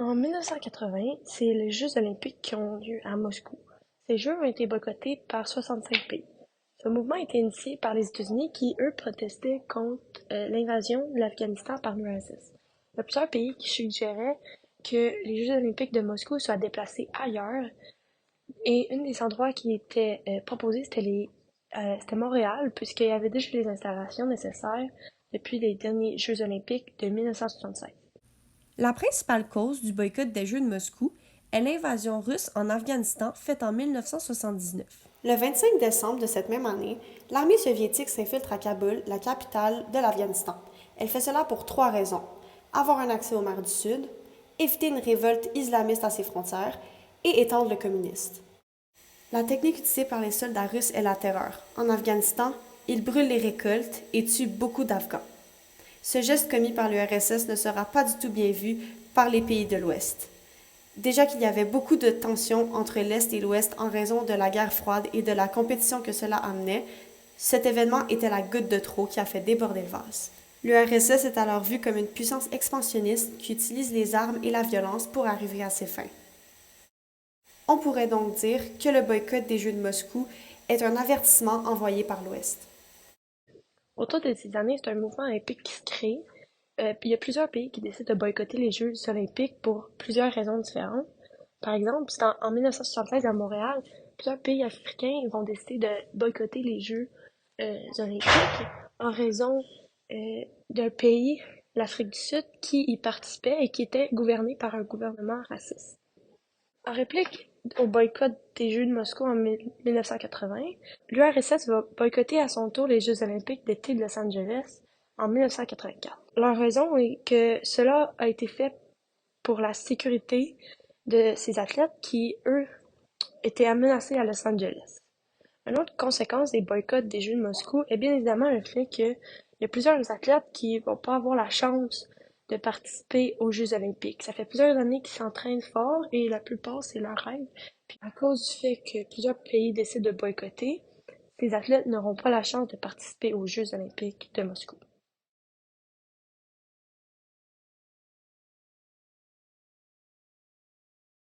En 1980, c'est les Jeux olympiques qui ont lieu à Moscou. Ces Jeux ont été boycottés par 65 pays. Ce mouvement a été initié par les États-Unis qui, eux, protestaient contre l'invasion de l'Afghanistan par l'URSS. Il y a plusieurs pays qui suggéraient que les Jeux olympiques de Moscou soient déplacés ailleurs. Et un des endroits qui était proposé, c'était Montréal, puisqu'il y avait déjà les installations nécessaires depuis les derniers Jeux olympiques de 1976. La principale cause du boycott des Jeux de Moscou est l'invasion russe en Afghanistan faite en 1979. Le 25 décembre de cette même année, l'armée soviétique s'infiltre à Kaboul, la capitale de l'Afghanistan. Elle fait cela pour trois raisons. Avoir un accès aux mers du Sud, éviter une révolte islamiste à ses frontières et étendre le communisme. La technique utilisée par les soldats russes est la terreur. En Afghanistan, ils brûlent les récoltes et tuent beaucoup d'Afghans. Ce geste commis par l'URSS ne sera pas du tout bien vu par les pays de l'Ouest. Déjà qu'il y avait beaucoup de tensions entre l'Est et l'Ouest en raison de la guerre froide et de la compétition que cela amenait, cet événement était la goutte de trop qui a fait déborder le vase. L'URSS est alors vue comme une puissance expansionniste qui utilise les armes et la violence pour arriver à ses fins. On pourrait donc dire que le boycott des Jeux de Moscou est un avertissement envoyé par l'Ouest. Autour de ces années, c'est un mouvement olympique qui se crée. Puis il y a plusieurs pays qui décident de boycotter les Jeux olympiques pour plusieurs raisons différentes. Par exemple, c'est en 1976 à Montréal, plusieurs pays africains vont décider de boycotter les Jeux olympiques en raison d'un pays, l'Afrique du Sud, qui y participait et qui était gouverné par un gouvernement raciste. En réplique au boycott des Jeux de Moscou en 1980, l'URSS va boycotter à son tour les Jeux olympiques d'été de Los Angeles en 1984. Leur raison est que cela a été fait pour la sécurité de ces athlètes qui, eux, étaient menacés à Los Angeles. Une autre conséquence des boycotts des Jeux de Moscou est bien évidemment le fait qu'il y a plusieurs athlètes qui vont pas avoir la chance de participer aux Jeux olympiques. Ça fait plusieurs années qu'ils s'entraînent fort et la plupart, c'est leur rêve. Puis à cause du fait que plusieurs pays décident de boycotter, ces athlètes n'auront pas la chance de participer aux Jeux olympiques de Moscou.